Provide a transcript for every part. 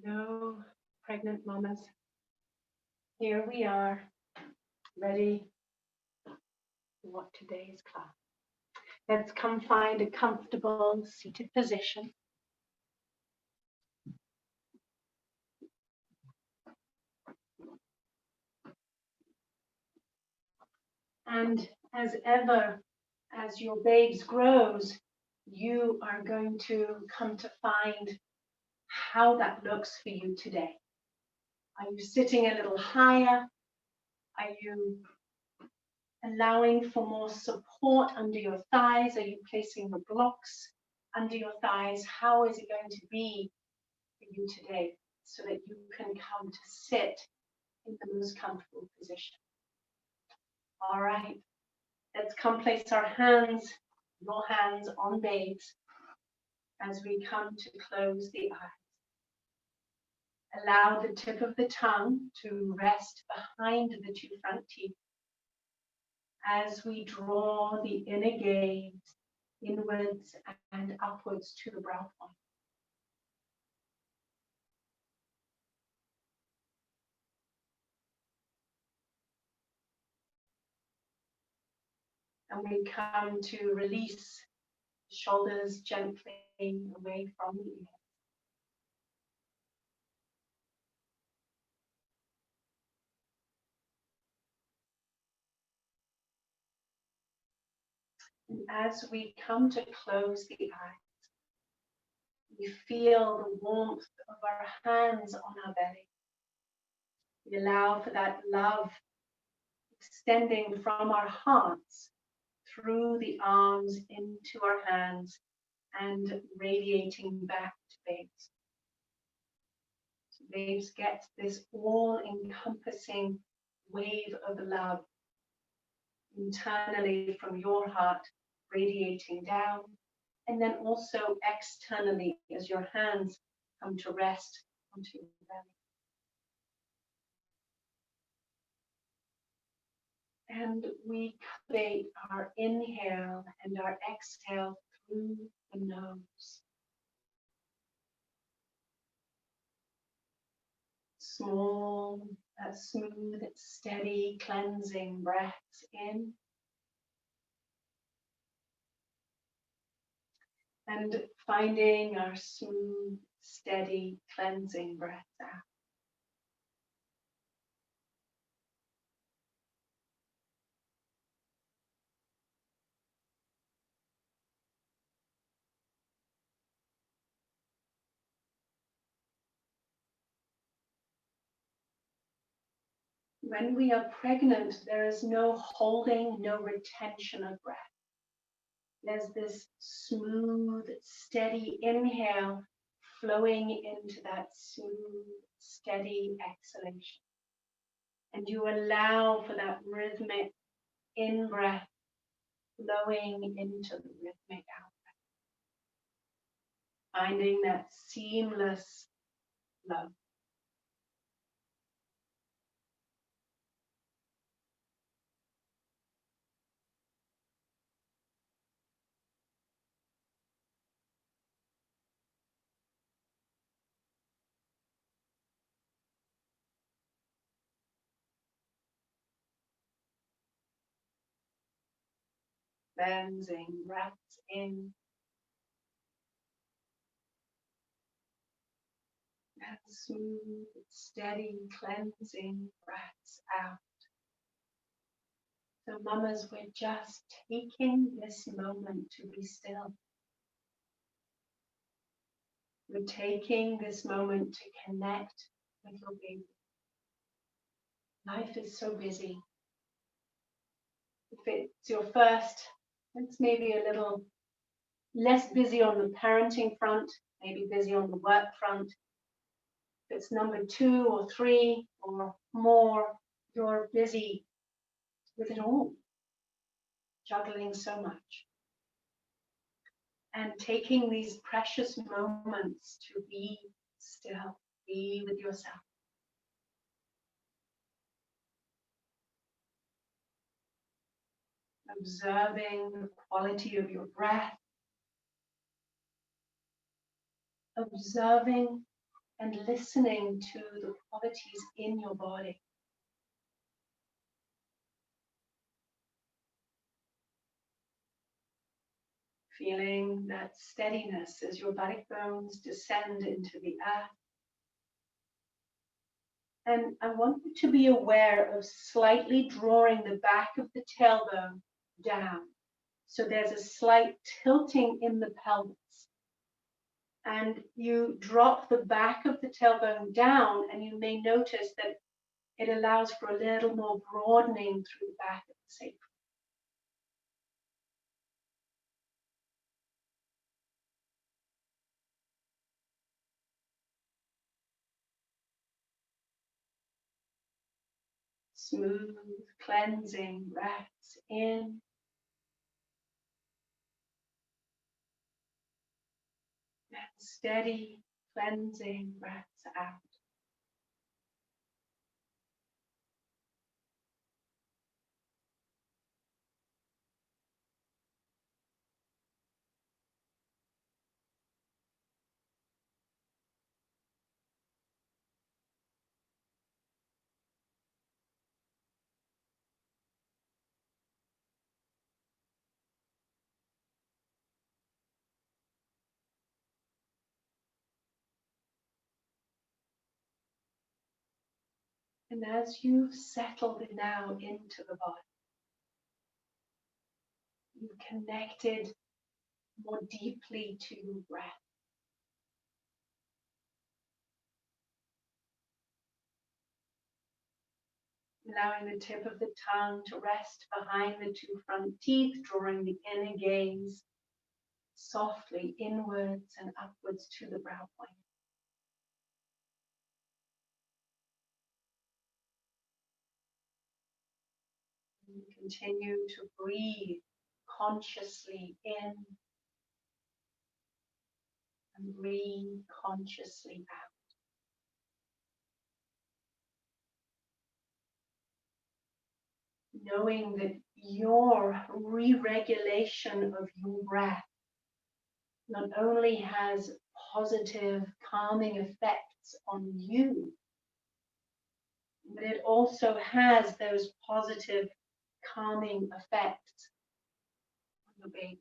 Hello, pregnant mamas. Here we are, ready for what today's class. Let's come find a comfortable seated position. And as ever, as your babes grows, you are going to come to find how that looks for you today. Are you sitting a little higher? Are you allowing for more support under your thighs? Are you placing the blocks under your thighs? How is it going to be for you today so that you can come to sit in the most comfortable position? All right, let's come place our hands, your hands on babes as we come to close the eyes. Allow the tip of the tongue to rest behind the two front teeth as we draw the inner gaze inwards and upwards to the brow point. And we come to release the shoulders gently away from the ear. And as we come to close the eyes, we feel the warmth of our hands on our belly. We allow for that love extending from our hearts through the arms into our hands and radiating back to babes. So babes get this all-encompassing wave of love internally from your heart, radiating down, and then also externally as your hands come to rest onto your belly. And we cultivate our inhale and our exhale through the nose. Small, smooth, steady, cleansing breaths in. And finding our smooth, steady, cleansing breath out. When we are pregnant, there is no holding, no retention of breath. There's this smooth, steady inhale flowing into that smooth, steady exhalation. And you allow for that rhythmic in-breath flowing into the rhythmic out-breath. Finding that seamless flow. Cleansing breaths in and smooth, steady, cleansing breaths out. So mamas, we're just taking this moment to be still. We're taking this moment to connect with your baby. Life is so busy. If it's your first, it's maybe a little less busy on the parenting front, maybe busy on the work front. If it's number 2 or 3 or more, you're busy with it all, juggling so much. And taking these precious moments to be still, be with yourself. Observing the quality of your breath. Observing and listening to the qualities in your body. Feeling that steadiness as your body bones descend into the earth. And I want you to be aware of slightly drawing the back of the tailbone down. So there's a slight tilting in the pelvis. And you drop the back of the tailbone down, and you may notice that it allows for a little more broadening through the back of the sacrum. Smooth, cleansing breaths in and steady, cleansing breaths out. And as you've settled now into the body, you've connected more deeply to your breath. Allowing the tip of the tongue to rest behind the two front teeth, drawing the inner gaze softly inwards and upwards to the brow point. And continue to breathe consciously in and breathe consciously out. Knowing that your re-regulation of your breath not only has positive calming effects on you, but it also has those positive calming effects on your baby.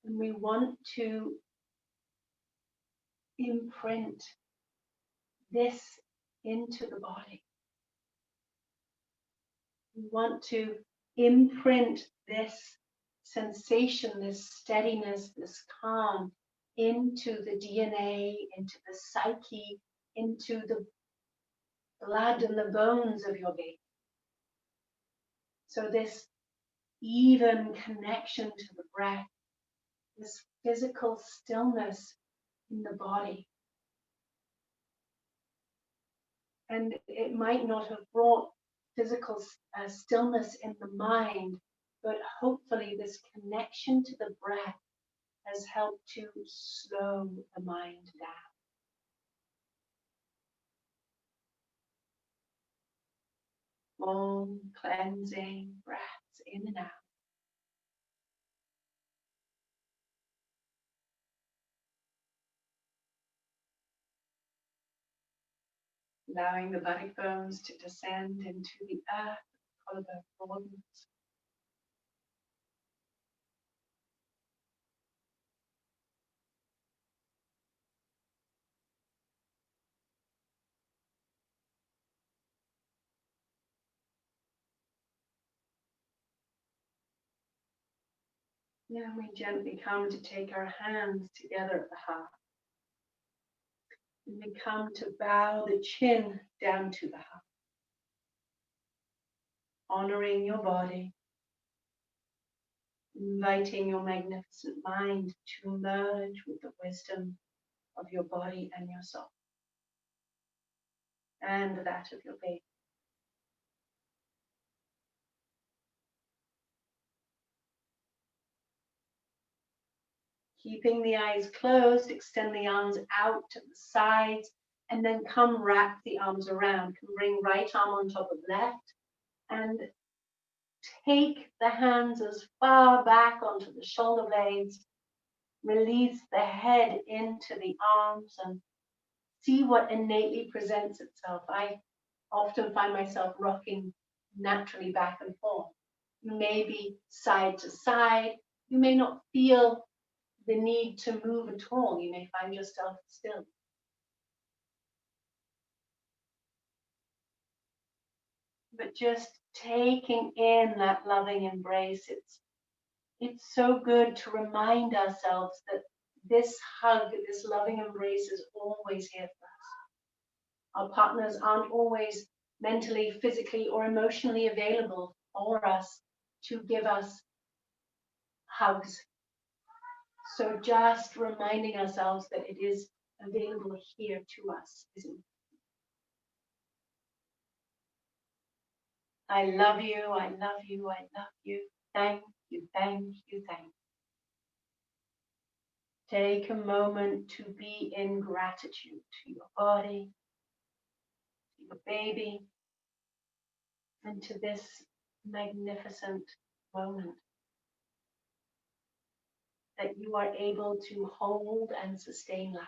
And we want to imprint this into the body. We want to imprint this sensation, this steadiness, this calm into the DNA, into the psyche, into the blood and the bones of your baby. So this even connection to the breath, this physical stillness in the body. And it might not have brought physical stillness in the mind, but hopefully this connection to the breath has helped to slow the mind down. Long, cleansing breaths in and out. Allowing the body bones to descend into the earth, collarbone broadens. Now we gently come to take our hands together at the heart. And we come to bow the chin down to the heart, honoring your body, inviting your magnificent mind to merge with the wisdom of your body and your soul, and that of your baby. Keeping the eyes closed, extend the arms out to the sides, and then come wrap the arms around. Can bring right arm on top of left, and take the hands as far back onto the shoulder blades Release the head into the arms and see what innately presents itself. I often find myself rocking naturally back and forth. You may be side to side. You may not feel the need to move at all. You may find yourself still. But just taking in that loving embrace, it's so good to remind ourselves that this hug, this loving embrace is always here for us. Our partners aren't always mentally, physically, or emotionally available for us to give us hugs. So just reminding ourselves that it is available here to us is important. I love you, I love you, I love you. Thank you, thank you, thank you. Take a moment to be in gratitude to your body, to your baby, and to this magnificent moment that you are able to hold and sustain life.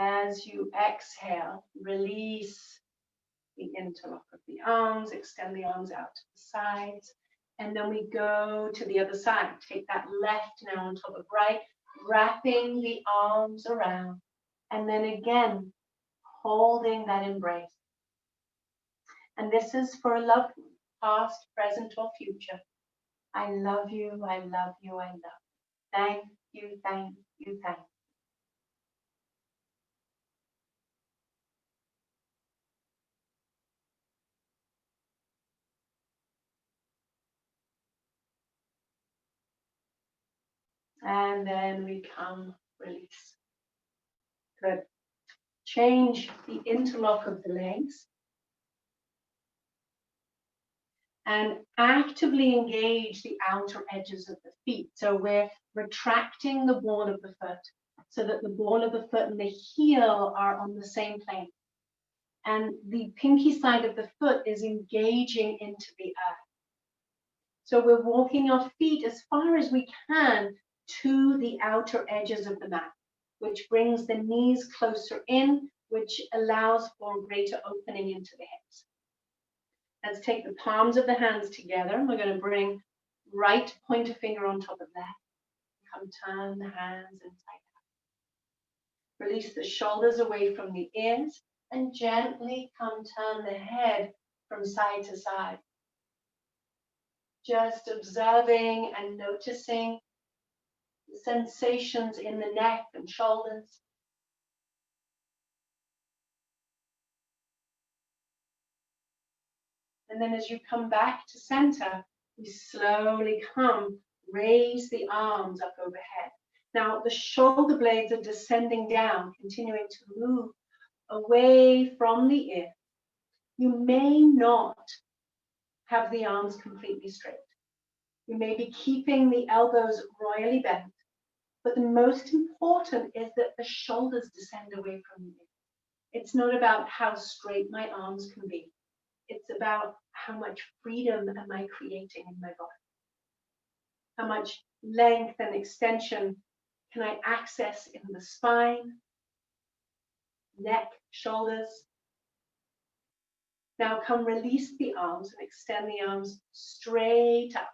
As you exhale, release the interlock of the arms, extend the arms out to the sides, and then we go to the other side. Take that left now on top of right, wrapping the arms around, and then again, holding that embrace. And this is for a loved one, past, present, or future. I love you, I love you, I love you. Thank you, thank you, thank you. And then we come, release. Good. Change the interlock of the legs and actively engage the outer edges of the feet. So we're retracting the ball of the foot so that the ball of the foot and the heel are on the same plane. And the pinky side of the foot is engaging into the earth. So we're walking our feet as far as we can to the outer edges of the mat, which brings the knees closer in, which allows for greater opening into the hips. Let's take the palms of the hands together. And we're going to bring right pointer finger on top of left. Come turn the hands inside out. Release the shoulders away from the ears and gently come turn the head from side to side. Just observing and noticing the sensations in the neck and shoulders. And then as you come back to center, we slowly come, raise the arms up overhead. Now the shoulder blades are descending down, continuing to move away from the ear. You may not have the arms completely straight. You may be keeping the elbows royally bent, but the most important is that the shoulders descend away from the ear. It's not about how straight my arms can be. It's about how much freedom am I creating in my body? How much length and extension can I access in the spine, neck, shoulders? Now come release the arms and extend the arms straight up.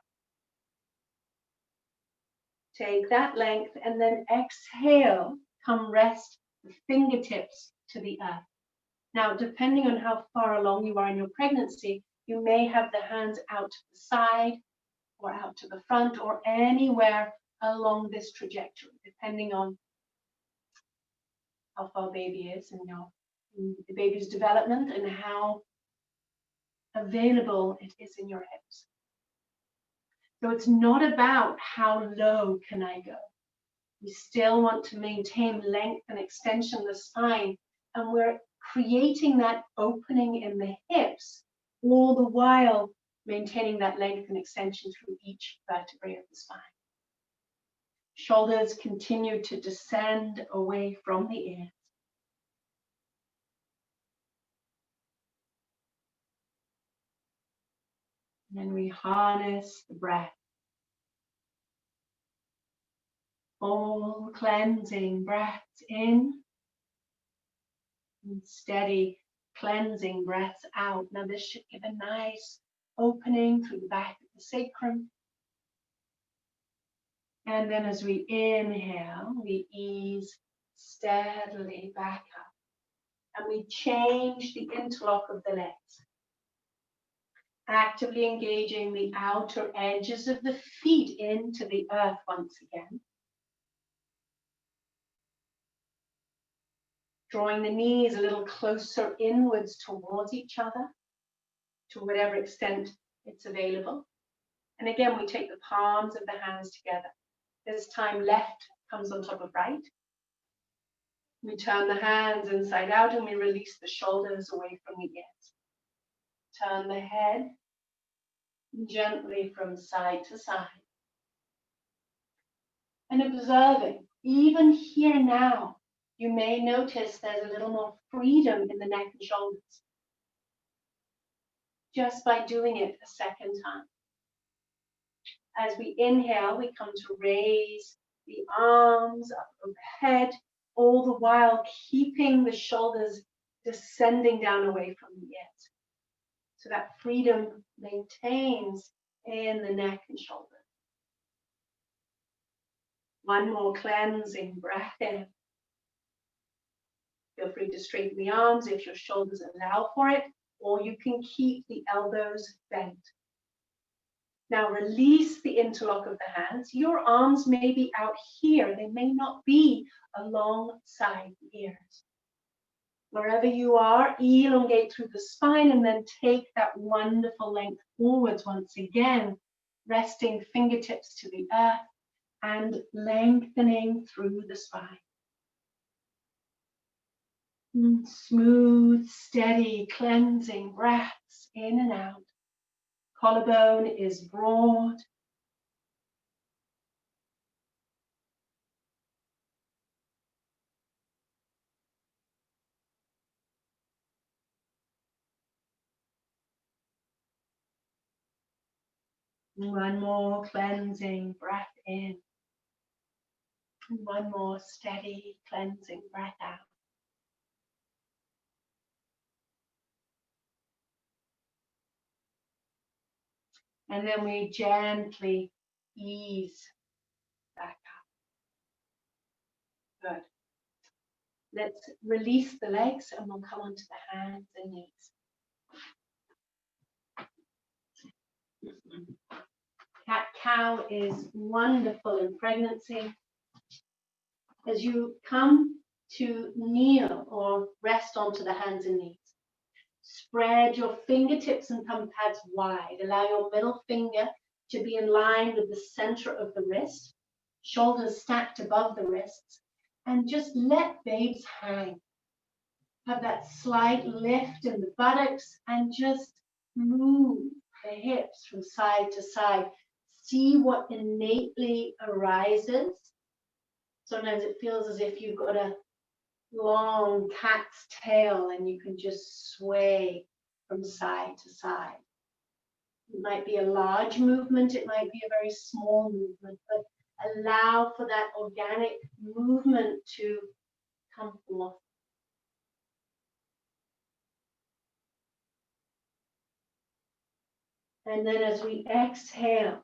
Take that length and then exhale, come rest the fingertips to the earth. Now, depending on how far along you are in your pregnancy, you may have the hands out to the side or out to the front or anywhere along this trajectory, depending on how far baby is in the baby's development and how available it is in your hips. So it's not about how low can I go. We still want to maintain length and extension of the spine, and we're creating that opening in the hips, all the while maintaining that length and extension through each vertebrae of the spine. Shoulders continue to descend away from the ears. And we harness the breath. Full cleansing breaths in and steady cleansing breaths out. Now this should give a nice opening through the back of the sacrum. And then as we inhale, we ease steadily back up. And we change the interlock of the legs, actively engaging the outer edges of the feet into the earth once again. Drawing the knees a little closer inwards towards each other, to whatever extent it's available. And again, we take the palms of the hands together. This time left comes on top of right. We turn the hands inside out and we release the shoulders away from the ears. Turn the head gently from side to side. And observing, even here now, you may notice there's a little more freedom in the neck and shoulders. Just by doing it a second time. As we inhale, we come to raise the arms up overhead, all the while keeping the shoulders descending down away from the ears. So that freedom maintains in the neck and shoulders. One more cleansing breath in. Feel free to straighten the arms if your shoulders allow for it, or you can keep the elbows bent. Now release the interlock of the hands. Your arms may be out here. They may not be alongside the ears. Wherever you are, elongate through the spine and then take that wonderful length forwards once again, resting fingertips to the earth and lengthening through the spine. Smooth, steady, cleansing breaths in and out. Collarbone is broad. One more cleansing breath in. One more steady cleansing breath out. And then we gently ease back up. Good. Let's release the legs and we'll come onto the hands and knees. Cat-cow is wonderful in pregnancy. As you come to kneel or rest onto the hands and knees, spread your fingertips and thumb pads wide. Allow your middle finger to be in line with the center of the wrist, shoulders stacked above the wrists, and just let babes hang. Have that slight lift in the buttocks and just move the hips from side to side. See what innately arises. Sometimes it feels as if you've got a long cat's tail and you can just sway from side to side. It might be a large movement, it might be a very small movement, but allow for that organic movement to come forth. And then as we exhale,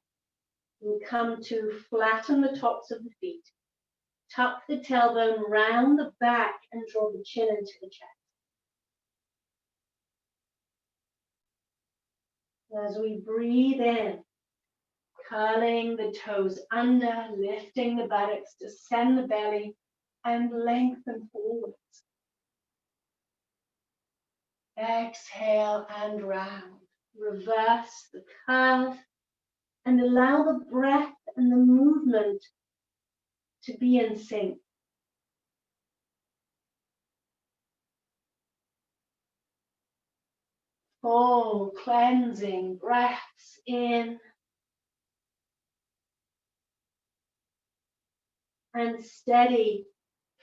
we come to flatten the tops of the feet. Tuck the tailbone round the back and draw the chin into the chest. As we breathe in, curling the toes under, lifting the buttocks, descend the belly, and lengthen forwards. Exhale and round. Reverse the curve and allow the breath and the movement to be in sync. Full cleansing breaths in and steady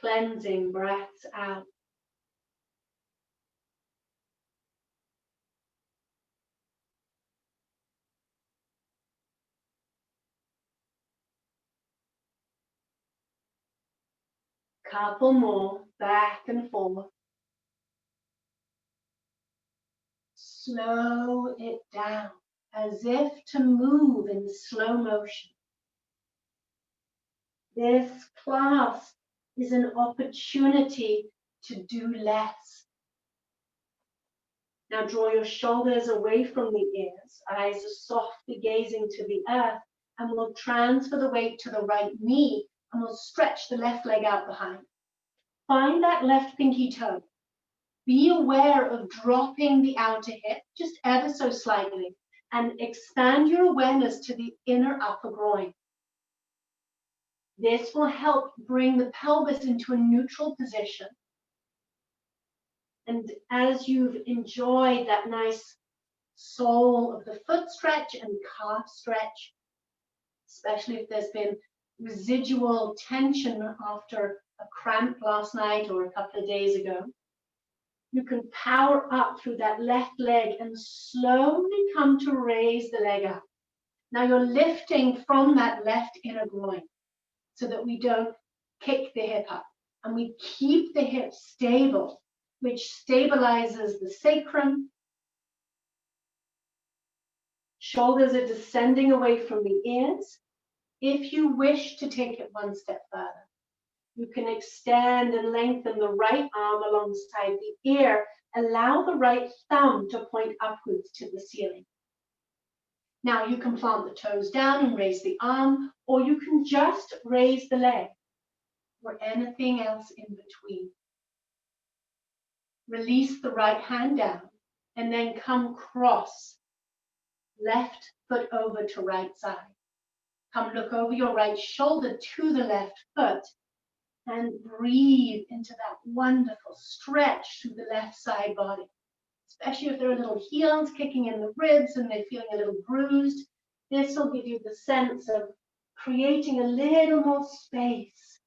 cleansing breaths out. Couple more, back and forth. Slow it down, as if to move in slow motion. This class is an opportunity to do less. Now draw your shoulders away from the ears, eyes are softly gazing to the earth, and we'll transfer the weight to the right knee, and we'll stretch the left leg out behind. Find that left pinky toe. Be aware of dropping the outer hip, just ever so slightly, and expand your awareness to the inner upper groin. This will help bring the pelvis into a neutral position. And as you've enjoyed that nice sole of the foot stretch and calf stretch, especially if there's been residual tension after a cramp last night or a couple of days ago, you can power up through that left leg and slowly come to raise the leg up. Now you're lifting from that left inner groin so that we don't kick the hip up, and we keep the hip stable, which stabilizes the sacrum. Shoulders are descending away from the ears. If you wish to take it one step further, you can extend and lengthen the right arm alongside the ear. Allow the right thumb to point upwards to the ceiling. Now you can plant the toes down and raise the arm, or you can just raise the leg, or anything else in between. Release the right hand down, and then come cross, left foot over to right side. Come look over your right shoulder to the left foot, and breathe into that wonderful stretch through the left side body. Especially if there are little heels kicking in the ribs and they're feeling a little bruised, this will give you the sense of creating a little more space.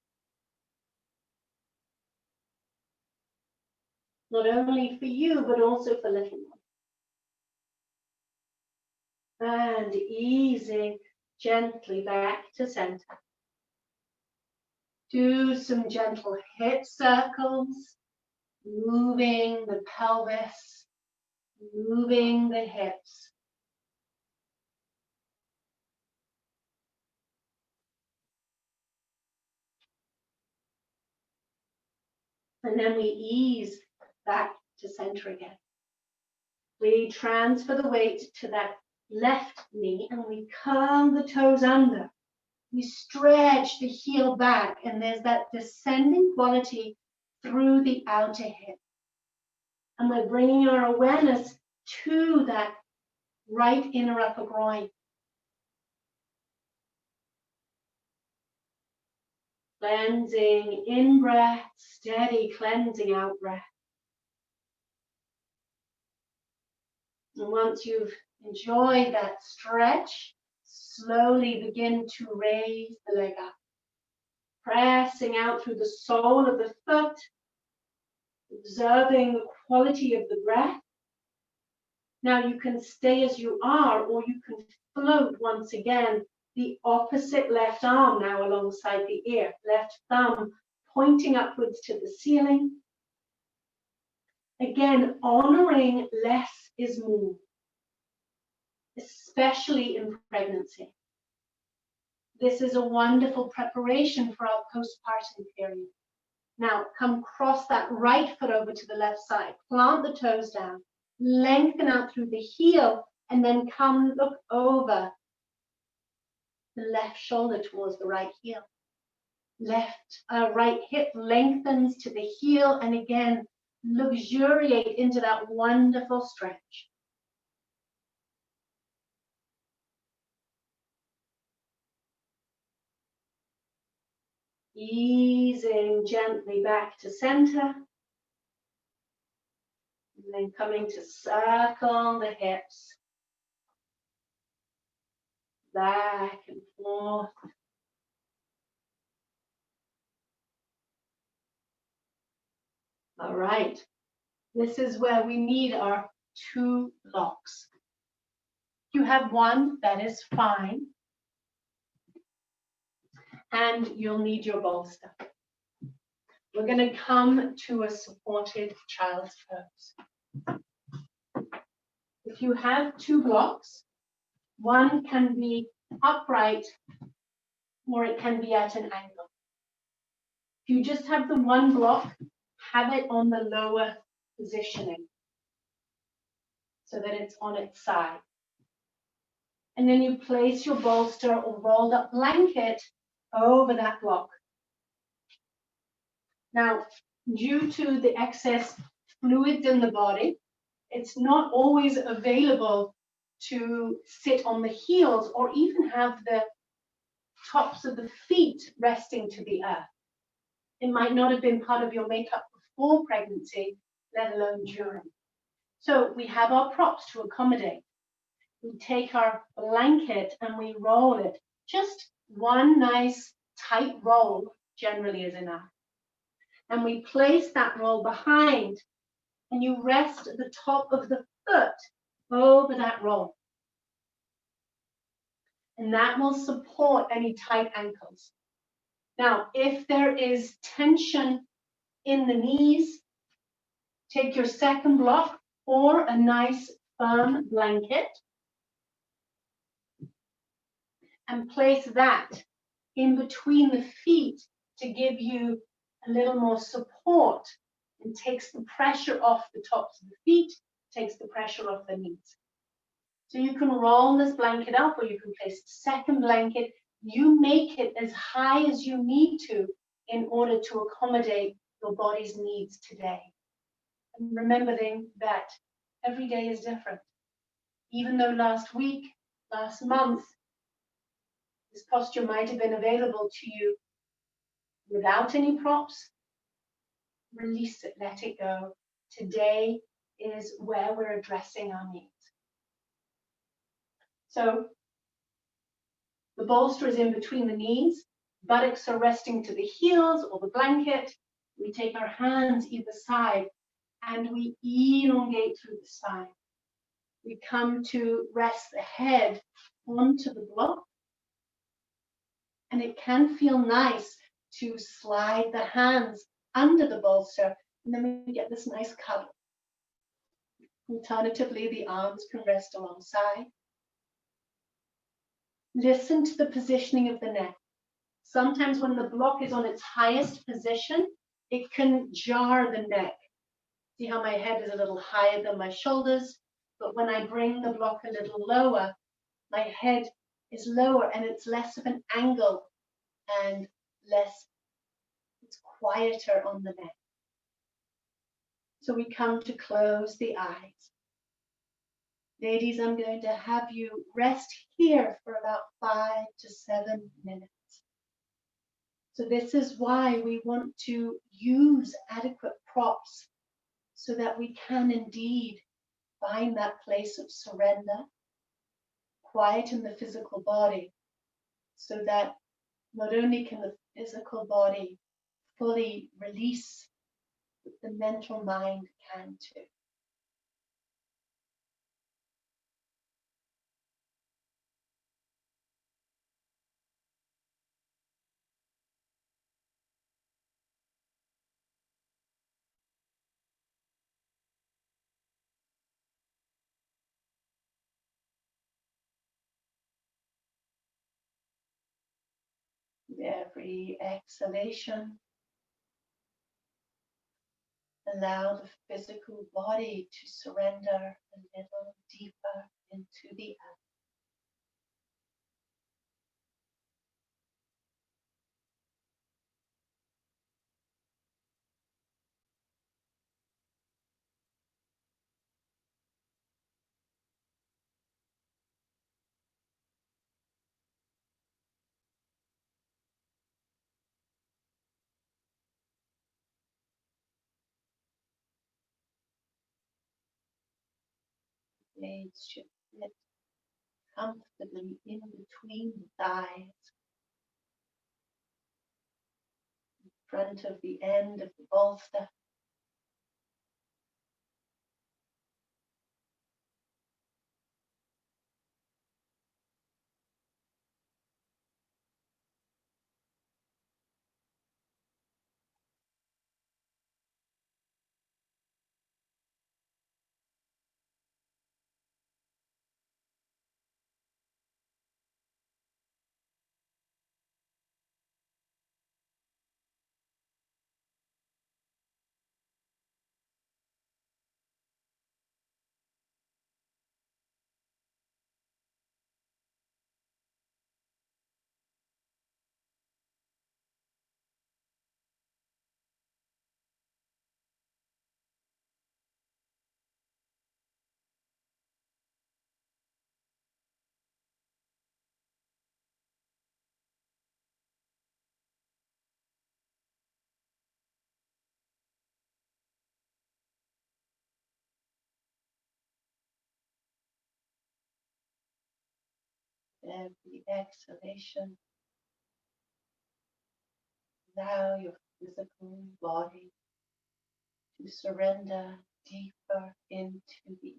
Not only for you, but also for little one. And easing gently back to center. Do some gentle hip circles, moving the pelvis, moving the hips. And then we ease back to center again. We transfer the weight to that left knee and we curl the toes under. We stretch the heel back, and there's that descending quality through the outer hip. And we're bringing our awareness to that right inner upper groin. Cleansing in breath, steady cleansing out breath. And once you've enjoyed that stretch, slowly begin to raise the leg up. Pressing out through the sole of the foot, observing the quality of the breath. Now you can stay as you are, or you can float once again, the opposite left arm now alongside the ear, left thumb pointing upwards to the ceiling. Again, honoring less is more, especially in pregnancy. This is a wonderful preparation for our postpartum period. Now, come cross that right foot over to the left side, plant the toes down, lengthen out through the heel, and then come look over the left shoulder towards the right heel. Right hip lengthens to the heel, and again, luxuriate into that wonderful stretch. Easing gently back to center. And then coming to circle the hips. Back and forth. All right. This is where we need our 2 blocks. If you have one, that is fine. And you'll need your bolster. We're going to come to a supported child's pose. If you have two blocks, one can be upright or it can be at an angle. If you just have the one block, have it on the lower positioning so that it's on its side. And then you place your bolster or rolled up blanket over that block. Now, due to the excess fluids in the body, it's not always available to sit on the heels or even have the tops of the feet resting to the earth. It might not have been part of your makeup before pregnancy, let alone during. So we have our props to accommodate. We take our blanket and we roll it. Just one nice tight roll generally is enough. And we place that roll behind, and you rest the top of the foot over that roll. And that will support any tight ankles. Now, if there is tension in the knees, take your second block or a nice firm blanket and place that in between the feet to give you a little more support and takes the pressure off the tops of the feet, takes the pressure off the knees. So you can roll this blanket up or you can place the second blanket. You make it as high as you need to in order to accommodate your body's needs today. And remembering that every day is different. Even though last week, last month, this posture might have been available to you without any props, release it, let it go. Today is where we're addressing our needs. So the bolster is in between the knees, buttocks are resting to the heels or the blanket. We take our hands either side and we elongate through the spine. We come to rest the head onto the block. And it can feel nice to slide the hands under the bolster, and then we get this nice cuddle. Alternatively, the arms can rest alongside. Listen to the positioning of the neck. Sometimes when the block is on its highest position, it can jar the neck. See how my head is a little higher than my shoulders, but when I bring the block a little lower, my head is lower and it's less of an angle and it's quieter on the neck. So we come to close the eyes. Ladies, I'm going to have you rest here for about 5 to 7 minutes. So this is why we want to use adequate props so that we can indeed find that place of surrender, quieten the physical body, so that not only can the physical body fully release, but the mental mind can too. With every exhalation, allow the physical body to surrender a little deeper into the earth. Blades should fit comfortably in between the thighs, in front of the end of the bolster. every exhalation, allow your physical body to surrender deeper into the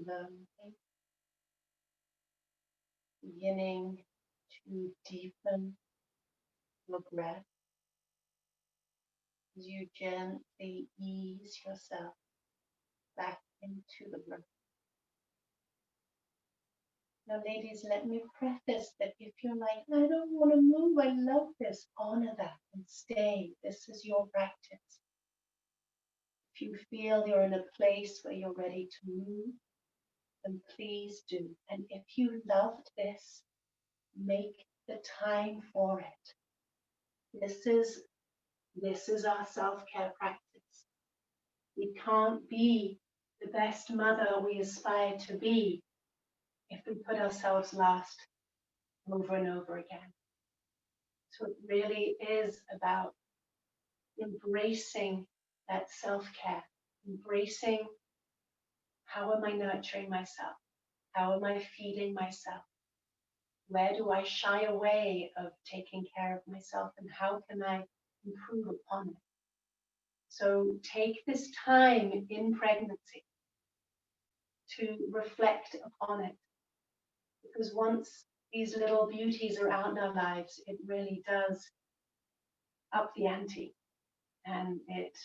slowly beginning to deepen your breath as you gently ease yourself back into the breath. Now, ladies, let me preface that if you're like, I don't want to move, I love this, honor that and stay. This is your practice. If you feel you're in a place where you're ready to move, then please do. And if you loved this, make the time for it. This is our self-care practice. We can't be the best mother we aspire to be if we put ourselves last over and over again. So it really is about embracing that self-care, embracing how am I nurturing myself? How am I feeding myself? Where do I shy away of taking care of myself, and how can I improve upon it? So take this time in pregnancy to reflect upon it, because once these little beauties are out in our lives, it really does up the ante and it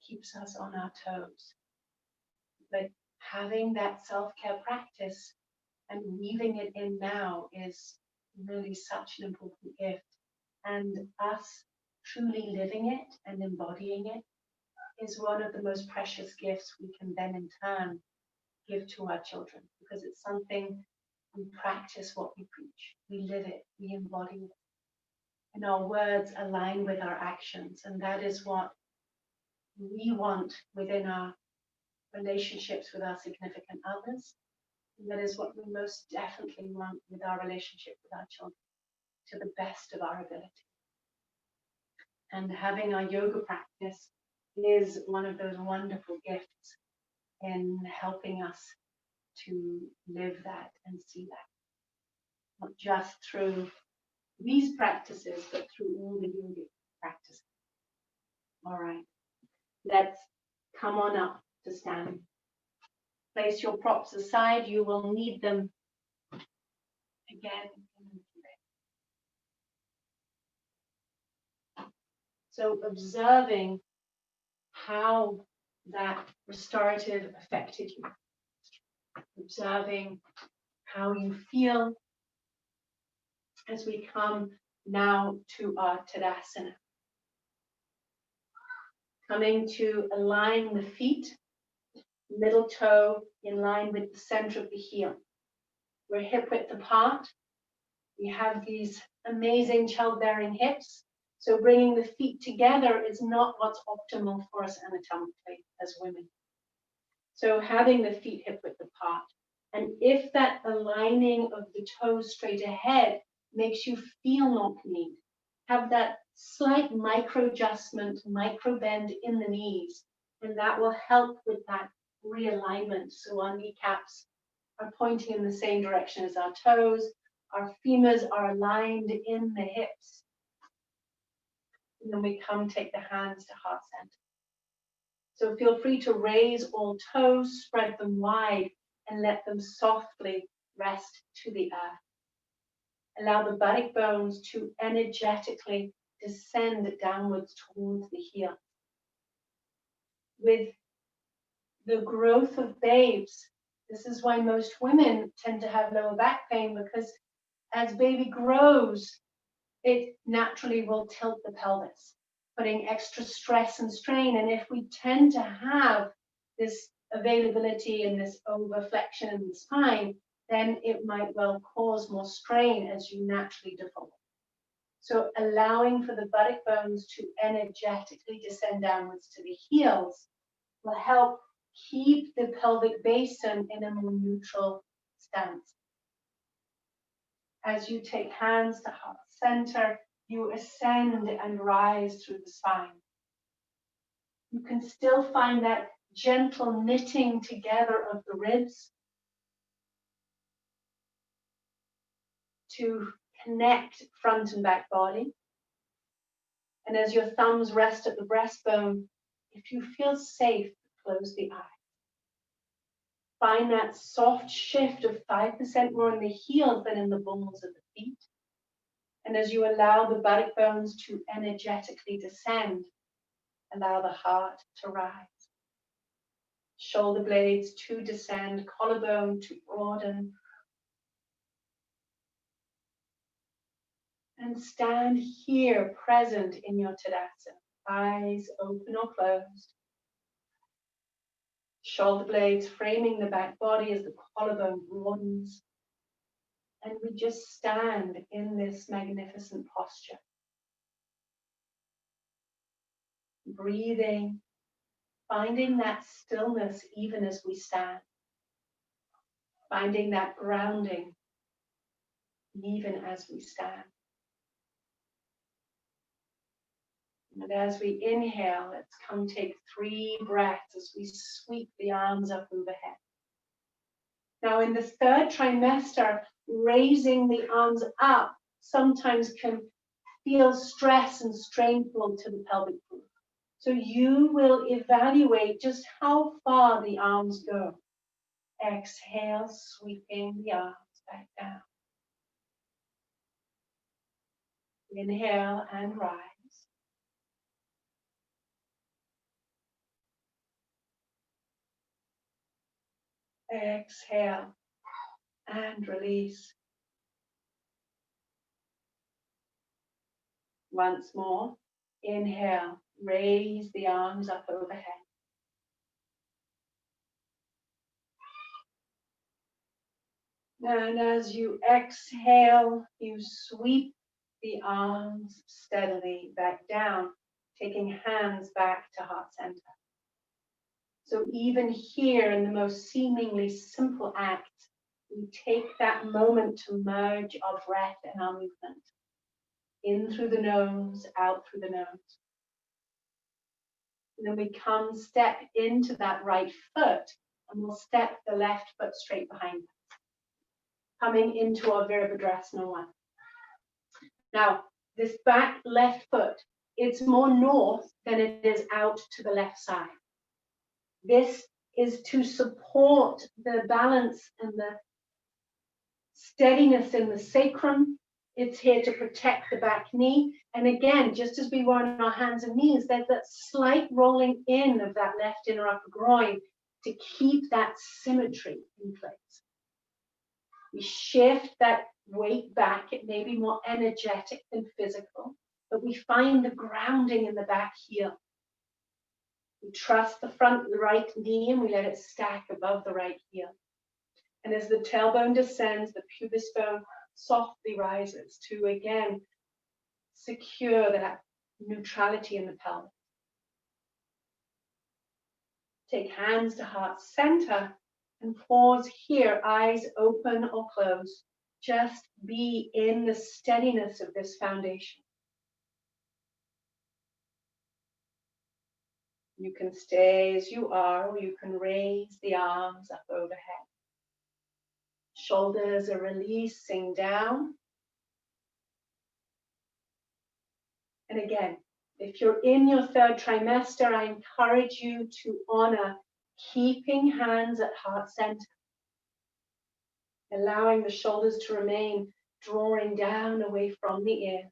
keeps us on our toes. But having that self-care practice and weaving it in now is really such an important gift. And us truly living it and embodying it is one of the most precious gifts we can then in turn give to our children, because it's something we practice what we preach. We live it, we embody it. And our words align with our actions. And that is what we want within our relationships with our significant others. And that is what we most definitely want with our relationship with our children, to the best of our ability. And having our yoga practice is one of those wonderful gifts in helping us to live that and see that. Not just through these practices, but through all the yogic practices. All right, let's come on up to stand. Place your props aside. You will need them again. So observing how that restorative affected you. Observing how you feel as we come now to our Tadasana. Coming to align the feet, middle toe in line with the center of the heel. We're hip width apart. We have these amazing childbearing hips. So bringing the feet together is not what's optimal for us anatomically as women. So having the feet hip width apart. And if that aligning of the toes straight ahead makes you feel knock-kneed, have that slight micro adjustment, micro bend in the knees, and that will help with that realignment. So our kneecaps are pointing in the same direction as our toes, our femurs are aligned in the hips. And then we come, take the hands to heart center. So feel free to raise all toes, spread them wide, and let them softly rest to the earth. Allow the buttock bones to energetically descend downwards towards the heel. With the growth of babes, this is why most women tend to have lower back pain, because as baby grows, it naturally will tilt the pelvis, putting extra stress and strain. And if we tend to have this availability and this overflexion in the spine, then it might well cause more strain as you naturally default. So allowing for the buttock bones to energetically descend downwards to the heels will help keep the pelvic basin in a more neutral stance. As you take hands to heart center, you ascend and rise through the spine. You can still find that gentle knitting together of the ribs to connect front and back body. And as your thumbs rest at the breastbone, if you feel safe, close the eye. Find that soft shift of 5% more in the heels than in the balls of the feet. And as you allow the buttock bones to energetically descend, allow the heart to rise. Shoulder blades to descend, collarbone to broaden. And stand here present in your Tadasana. Eyes open or closed. Shoulder blades framing the back body as the collarbone broadens. And we just stand in this magnificent posture. breathing, finding that stillness even as we stand, finding that grounding even as we stand. And as we inhale, let's come take 3 breaths as we sweep the arms up overhead. Now in the third trimester, raising the arms up sometimes can feel stress and strainful to the pelvic floor. So you will evaluate just how far the arms go. Exhale, sweeping the arms back down. Inhale and rise. Exhale and release. Once more, inhale, raise the arms up overhead. And as you exhale, you sweep the arms steadily back down, taking hands back to heart center. So even here in the most seemingly simple act, we take that moment to merge our breath and our movement. In through the nose, out through the nose. And then we come step into that right foot, and we'll step the left foot straight behind us, coming into our Virabhadrasana 1. Now, this back left foot, it's more north than it is out to the left side. This is to support the balance and the steadiness in the sacrum. It's here to protect the back knee. And again, just as we were on our hands and knees, there's that slight rolling in of that left inner upper groin to keep that symmetry in place. We shift that weight back. It may be more energetic than physical, but we find the grounding in the back heel. We trust the front right knee and we let it stack above the right heel. And as the tailbone descends, the pubis bone softly rises to again secure that neutrality in the pelvis. Take hands to heart center and pause here, eyes open or closed. Just be in the steadiness of this foundation. You can stay as you are, or you can raise the arms up overhead. Shoulders are releasing down. And again, if you're in your third trimester, I encourage you to honor keeping hands at heart center, allowing the shoulders to remain drawing down away from the ears.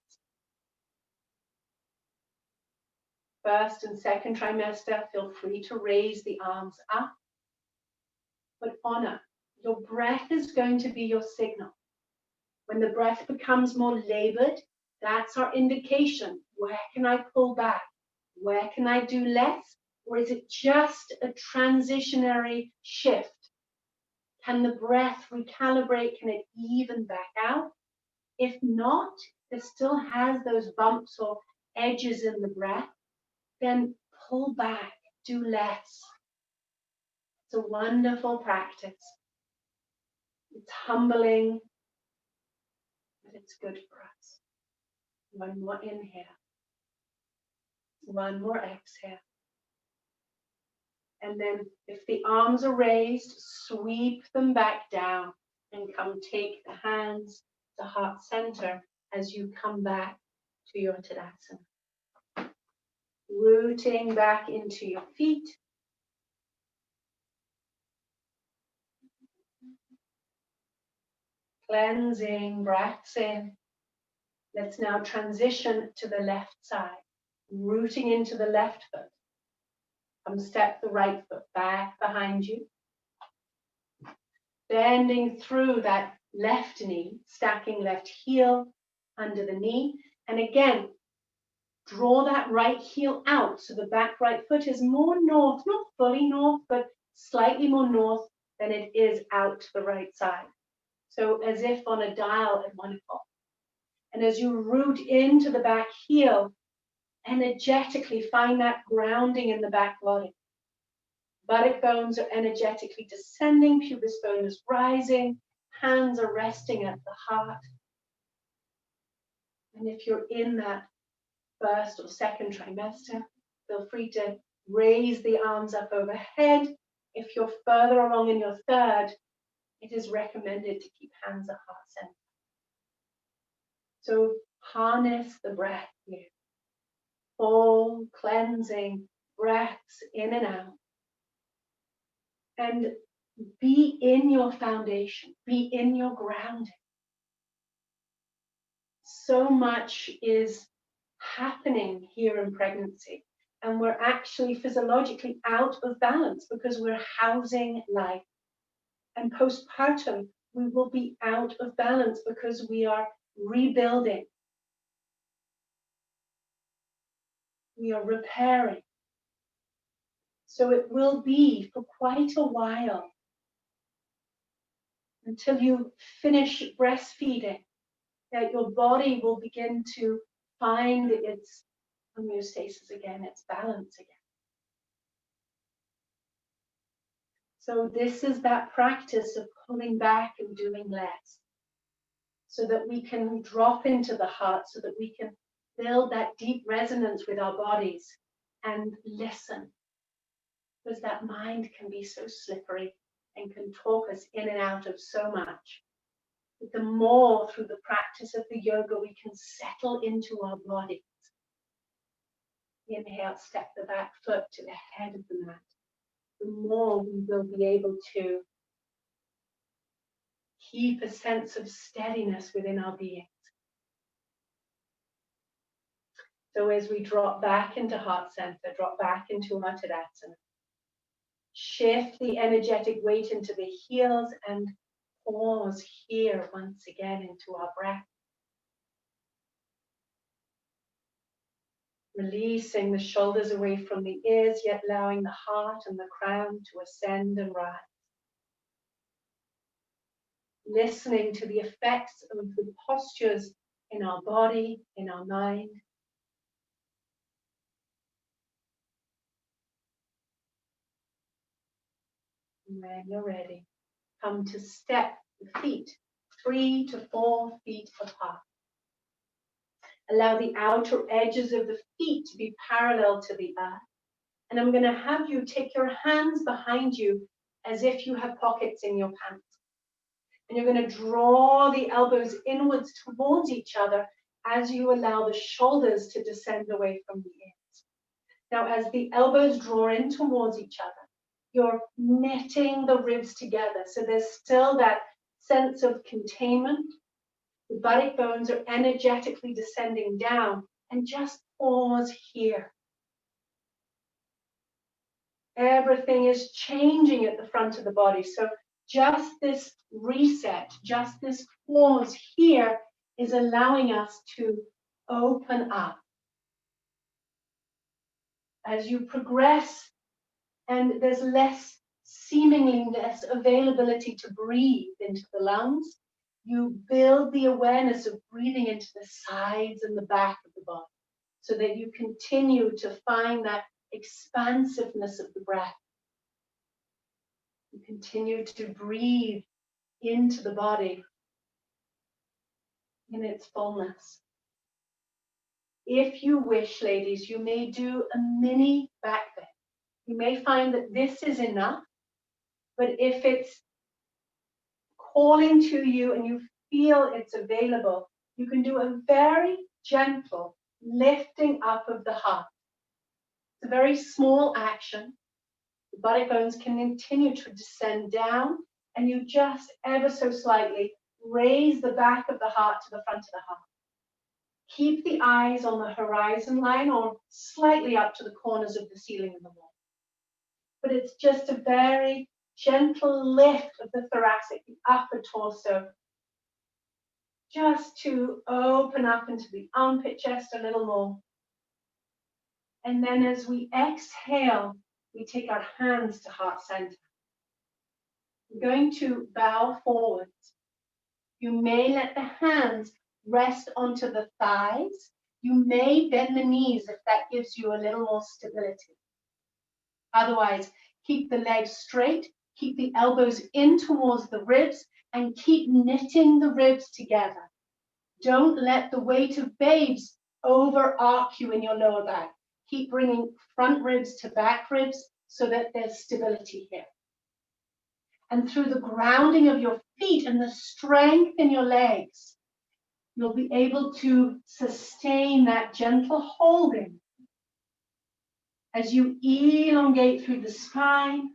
First and second trimester, feel free to raise the arms up, but honor. Your breath is going to be your signal. When the breath becomes more labored, that's our indication. Where can I pull back? Where can I do less? Or is it just a transitionary shift? Can the breath recalibrate? Can it even back out? If not, it still has those bumps or edges in the breath, then pull back, do less. It's a wonderful practice. It's humbling, but it's good for us. One more inhale. One more exhale. And then if the arms are raised, sweep them back down and come take the hands to heart center as you come back to your Tadasana. Rooting back into your feet. Cleansing breaths in. Let's now transition to the left side. Rooting into the left foot. Come step the right foot back behind you. Bending through that left knee, stacking left heel under the knee. And again, draw that right heel out so the back right foot is more north, not fully north, but slightly more north than it is out to the right side. So as if on a dial at 1 o'clock. And as you root into the back heel, energetically find that grounding in the back body. Buttock bones are energetically descending, pubis bone is rising, hands are resting at the heart. And if you're in that first or second trimester, feel free to raise the arms up overhead. If you're further along in your third, it is recommended to keep hands at heart center. So harness the breath here. Full cleansing breaths in and out. And be in your foundation, be in your grounding. So much is happening here in pregnancy, and we're actually physiologically out of balance because we're housing life. And postpartum, we will be out of balance because we are rebuilding. We are repairing. So it will be for quite a while until you finish breastfeeding that your body will begin to find its homeostasis again, its balance again. So this is that practice of pulling back and doing less, so that we can drop into the heart, so that we can build that deep resonance with our bodies and listen. Because that mind can be so slippery and can talk us in and out of so much. But the more through the practice of the yoga we can settle into our bodies. Inhale, step the back foot to the head of the mat. The more we will be able to keep a sense of steadiness within our beings. So as we drop back into heart center, drop back into our Tadasana, shift the energetic weight into the heels and pause here once again into our breath. Releasing the shoulders away from the ears, yet allowing the heart and the crown to ascend and rise. Listening to the effects of the postures in our body, in our mind. And when you're ready, come to step the feet 3 to 4 feet apart. Allow the outer edges of the feet to be parallel to the earth. And I'm going to have you take your hands behind you as if you have pockets in your pants. And you're going to draw the elbows inwards towards each other as you allow the shoulders to descend away from the ears. Now, as the elbows draw in towards each other, you're knitting the ribs together. So there's still that sense of containment. The buttock bones are energetically descending down, and just pause here. Everything is changing at the front of the body. So just this reset, just this pause here is allowing us to open up. As you progress and there's seemingly less availability to breathe into the lungs, you build the awareness of breathing into the sides and the back of the body so that you continue to find that expansiveness of the breath. You continue to breathe into the body in its fullness. If you wish, ladies, you may do a mini back bend. You may find that this is enough, but if it's calling to you and you feel it's available, you can do a very gentle lifting up of the heart. It's a very small action. The buttock bones can continue to descend down, and you just ever so slightly raise the back of the heart to the front of the heart. Keep the eyes on the horizon line or slightly up to the corners of the ceiling and the wall. But it's just a very gentle lift of the thoracic, the upper torso, just to open up into the armpit chest a little more. And then as we exhale, we take our hands to heart center. We're going to bow forwards. You may let the hands rest onto the thighs. You may bend the knees if that gives you a little more stability. Otherwise, keep the legs straight, keep the elbows in towards the ribs, and keep knitting the ribs together. Don't let the weight of babes over-arc you in your lower back. Keep bringing front ribs to back ribs so that there's stability here. And through the grounding of your feet and the strength in your legs, you'll be able to sustain that gentle holding as you elongate through the spine.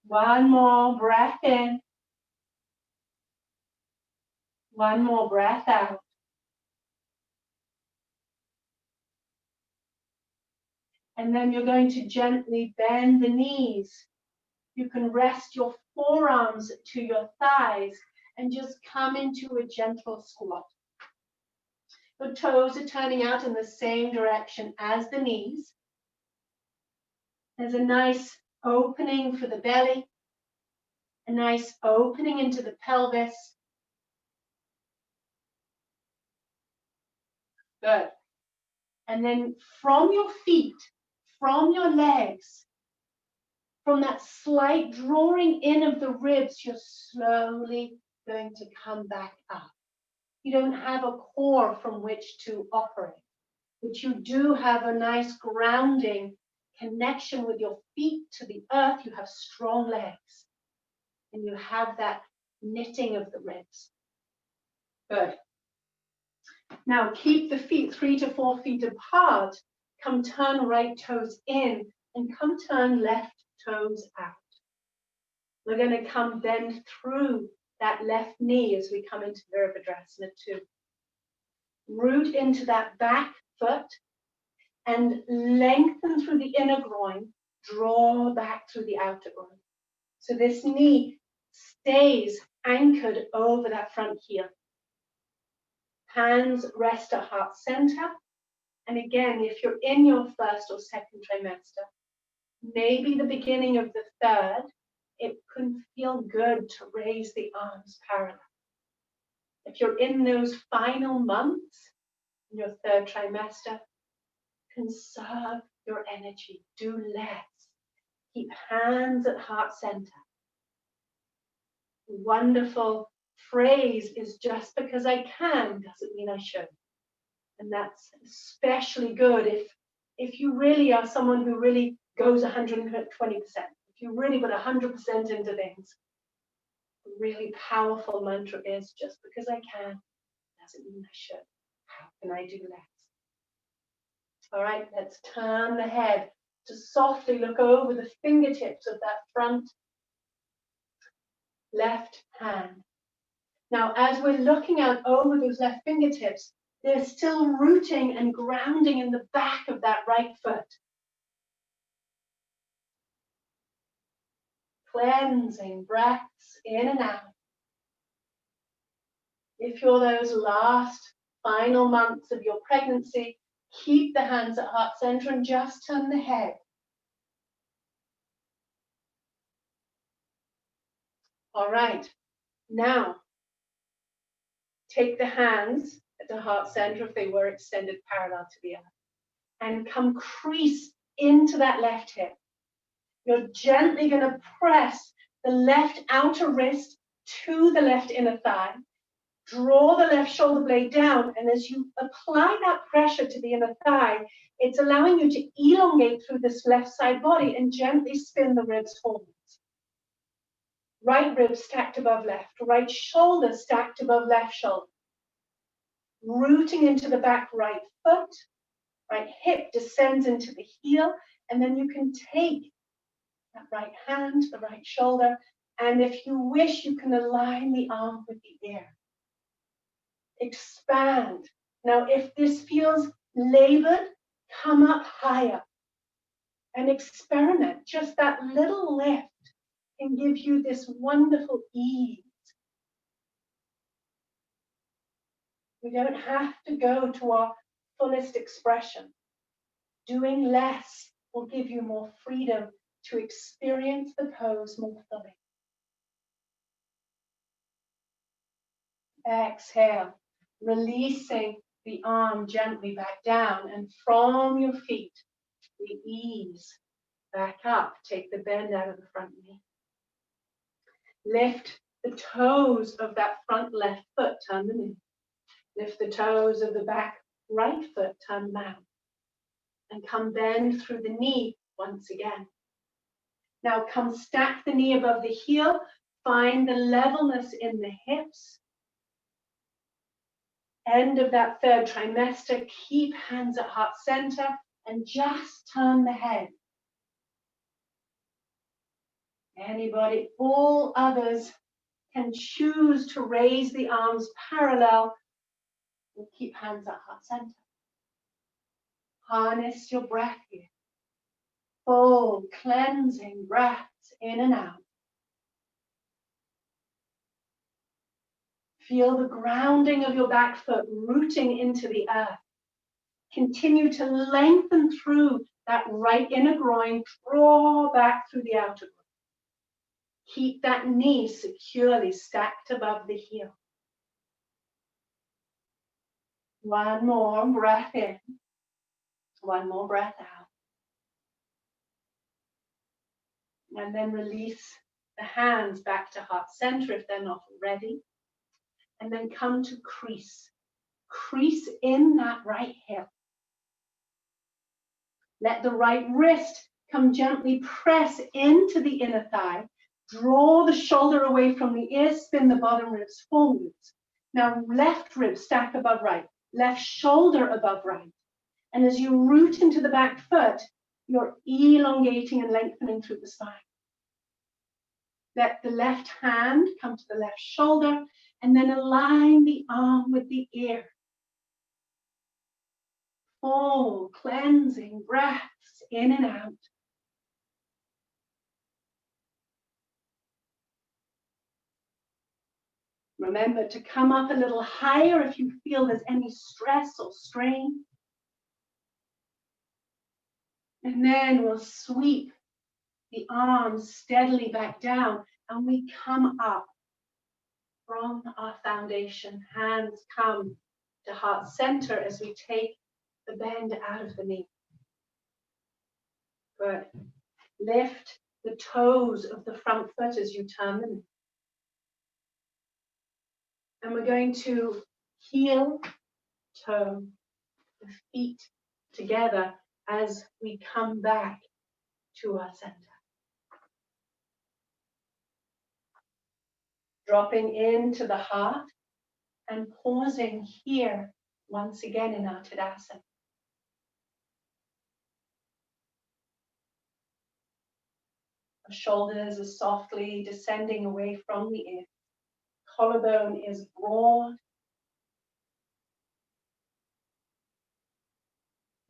One more breath in. One more breath out. And then you're going to gently bend the knees. You can rest your forearms to your thighs and just come into a gentle squat. The toes are turning out in the same direction as the knees. There's a nice opening for the belly, a nice opening into the pelvis. Good. And then from your feet, from your legs, from that slight drawing in of the ribs, you're slowly going to come back up. You don't have a core from which to operate, but you do have a nice grounding connection with your feet to the earth. You have strong legs, and you have that knitting of the ribs. Good. Now keep the feet 3 to 4 feet apart. Come turn right toes in, and come turn left toes out. We're going to come bend through that left knee as we come into Virabhadrasana 2. Root into that back foot and lengthen through the inner groin, draw back through the outer groin. So this knee stays anchored over that front heel. Hands rest at heart center. And again, if you're in your first or second trimester, maybe the beginning of the third, it can feel good to raise the arms parallel. If you're in those final months, in your third trimester, conserve your energy, do less. Keep hands at heart center. Wonderful phrase is just because I can doesn't mean I should. And that's especially good if you really are someone who really goes 120%. If you really put 100% into things, a really powerful mantra is just because I can doesn't mean I should. How can I do less? All right, let's turn the head to softly look over the fingertips of that front left hand. Now, as we're looking out over those left fingertips, they're still rooting and grounding in the back of that right foot. Cleansing breaths in and out. If you're those last final months of your pregnancy, keep the hands at heart center and just turn the head. All right, now take the hands at the heart center if they were extended parallel to the earth and come crease into that left hip. You're gently going to press the left outer wrist to the left inner thigh. Draw the left shoulder blade down, and as you apply that pressure to the inner thigh, it's allowing you to elongate through this left side body and gently spin the ribs forwards. Right rib stacked above left, right shoulder stacked above left shoulder. Rooting into the back right foot, right hip descends into the heel, and then you can take that right hand, the right shoulder, and if you wish, you can align the arm with the ear. Expand. Now, if this feels labored, come up higher and experiment. Just that little lift can give you this wonderful ease. We don't have to go to our fullest expression. Doing less will give you more freedom to experience the pose more fully. Exhale, releasing the arm gently back down, and from your feet, we ease back up. Take the bend out of the front knee. Lift the toes of that front left foot, turn them in. Lift the toes of the back right foot, turn them out. And come bend through the knee once again. Now come stack the knee above the heel. Find the levelness in the hips. End of that third trimester. Keep hands at heart center and just turn the head. Anybody, all others can choose to raise the arms parallel and keep hands at heart center. Harness your breath here. Full cleansing breaths in and out. Feel the grounding of your back foot rooting into the earth. Continue to lengthen through that right inner groin. Draw back through the outer groin. Keep that knee securely stacked above the heel. One more breath in. One more breath out. And then release the hands back to heart center if they're not already. And then come to crease. Crease in that right hip. Let the right wrist come gently press into the inner thigh. Draw the shoulder away from the ear. Spin the bottom ribs forwards. Now left rib stack above right. Left shoulder above right. And as you root into the back foot, you're elongating and lengthening through the spine. Let the left hand come to the left shoulder and then align the arm with the ear. Full cleansing breaths in and out. Remember to come up a little higher if you feel there's any stress or strain. And then we'll sweep the arms steadily back down and we come up from our foundation. Hands come to heart center as we take the bend out of the knee. Good. Lift the toes of the front foot as you turn them. And we're going to heel, toe, the feet together as we come back to our center. Dropping into the heart and pausing here once again in our Tadasana. Our shoulders are softly descending away from the ear. Collarbone is broad.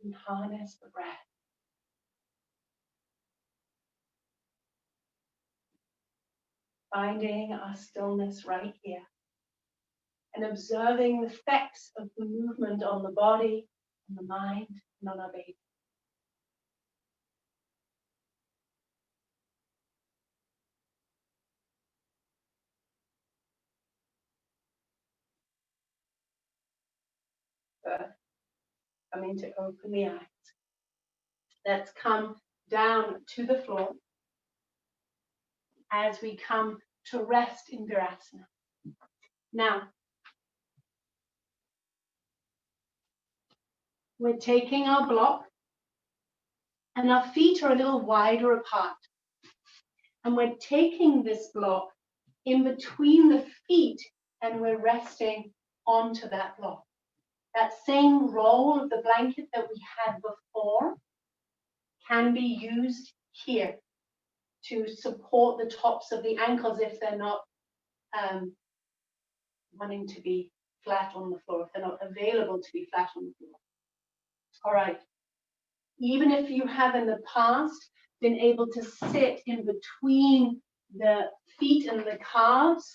And harness the breath. Finding our stillness right here. And observing the effects of the movement on the body, on the mind, and on our baby. Good. Coming to open the eyes. Let's come down to the floor as we come to rest in Virasana. Now, we're taking our block and our feet are a little wider apart. And we're taking this block in between the feet and we're resting onto that block. That same roll of the blanket that we had before can be used here to support the tops of the ankles if they're not wanting to be flat on the floor, if they're not available to be flat on the floor. All right. Even if you have in the past been able to sit in between the feet and the calves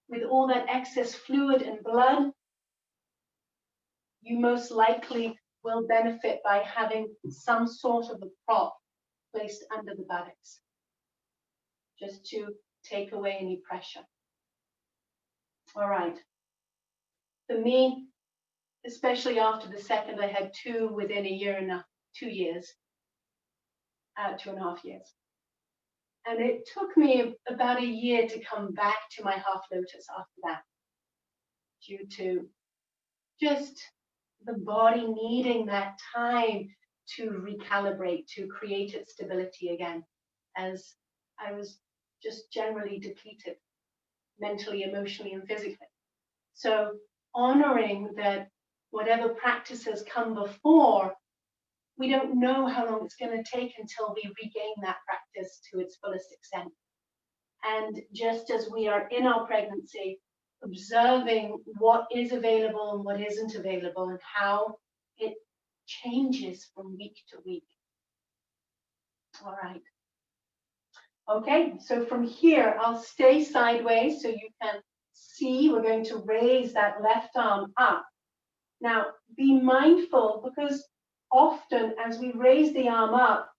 with all that excess fluid and blood, you most likely will benefit by having some sort of a prop placed under the buttocks, just to take away any pressure. All right. For me, especially after the second, I had two within a year and 2 years, 2.5 years. And it took me about a year to come back to my half lotus after that, due to just the body needing that time to recalibrate, to create its stability again, as I was just generally depleted mentally, emotionally, and physically. So honoring that whatever practices come before, we don't know how long it's going to take until we regain that practice to its fullest extent. And just as we are in our pregnancy, observing what is available and what isn't available and how it changes from week to week. All right. Okay, so from here, I'll stay sideways so you can see. We're going to raise that left arm up. Now, be mindful, because often as we raise the arm up,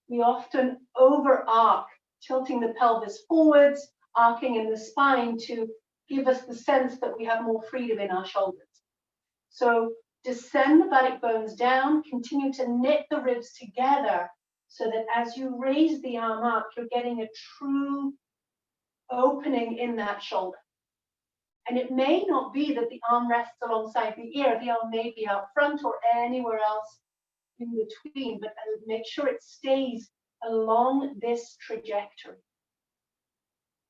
we often over arc, tilting the pelvis forwards, arcing in the spine to give us the sense that we have more freedom in our shoulders. So descend the buttock bones down, continue to knit the ribs together so that as you raise the arm up, you're getting a true opening in that shoulder. And it may not be that the arm rests alongside the ear. The arm may be out front or anywhere else in between, but make sure it stays along this trajectory.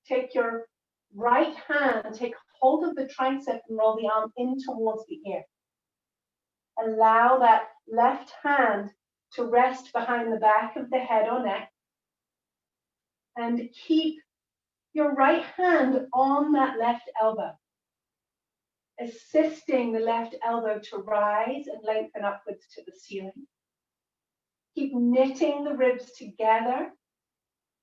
Take your right hand, take hold of the tricep and roll the arm in towards the ear. Allow that left hand to rest behind the back of the head or neck, and keep your right hand on that left elbow, assisting the left elbow to rise and lengthen upwards to the ceiling. Keep knitting the ribs together,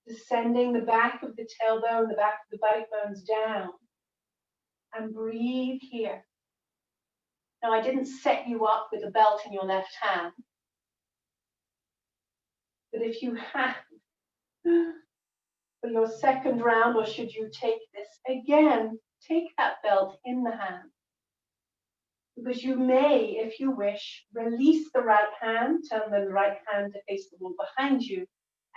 descending the back of the tailbone, the back of the buttock bones down, and breathe here. Now, I didn't set you up with a belt in your left hand, but if you have, for your second round, or should you take this again, take that belt in the hand. Because you may, if you wish, release the right hand, turn the right hand to face the wall behind you,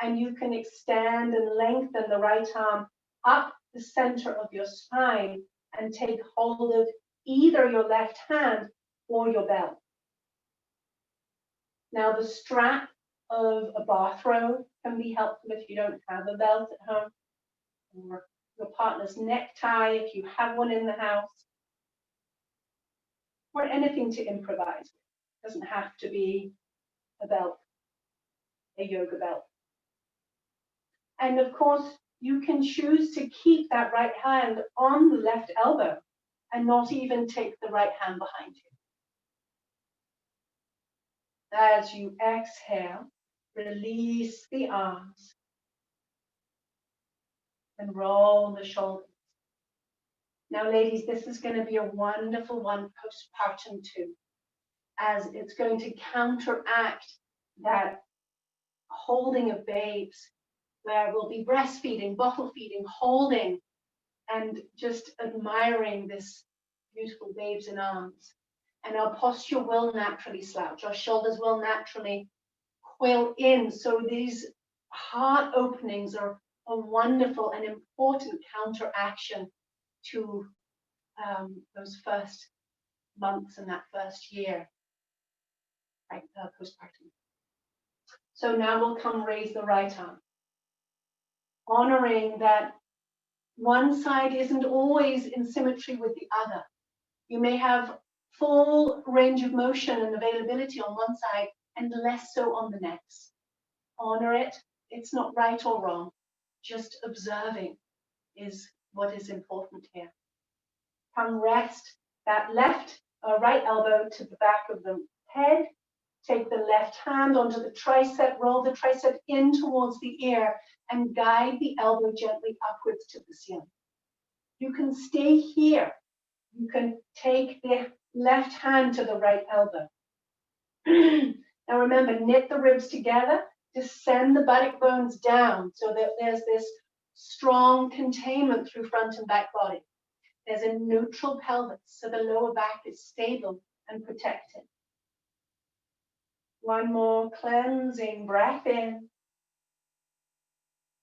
and you can extend and lengthen the right arm up the center of your spine and take hold of either your left hand or your belt. Now, the strap of a bathrobe can be helpful if you don't have a belt at home, or your partner's necktie if you have one in the house, or anything to improvise. It doesn't have to be a belt, a yoga belt. And of course, you can choose to keep that right hand on the left elbow and not even take the right hand behind you. As you exhale, release the arms and roll the shoulders. Now, ladies, this is going to be a wonderful one postpartum too, as it's going to counteract that holding of babes, where we'll be breastfeeding, bottle feeding, holding, and just admiring this beautiful babes in arms. And our posture will naturally slouch. Our shoulders will naturally coil in. So these heart openings are a wonderful and important counteraction to those first months and that first year, right, postpartum. So now we'll come raise the right arm, honoring that one side isn't always in symmetry with the other. You may have full range of motion and availability on one side and less so on the next. Honor it. It's not right or wrong. Just observing is what is important here. Come rest that right elbow to the back of the head. Take the left hand onto the tricep, roll the tricep in towards the ear, and guide the elbow gently upwards to the ceiling. You can stay here. You can take the left hand to the right elbow. Now remember, knit the ribs together, descend the buttock bones down so that there's this strong containment through front and back body. There's a neutral pelvis, so the lower back is stable and protected. One more cleansing breath in.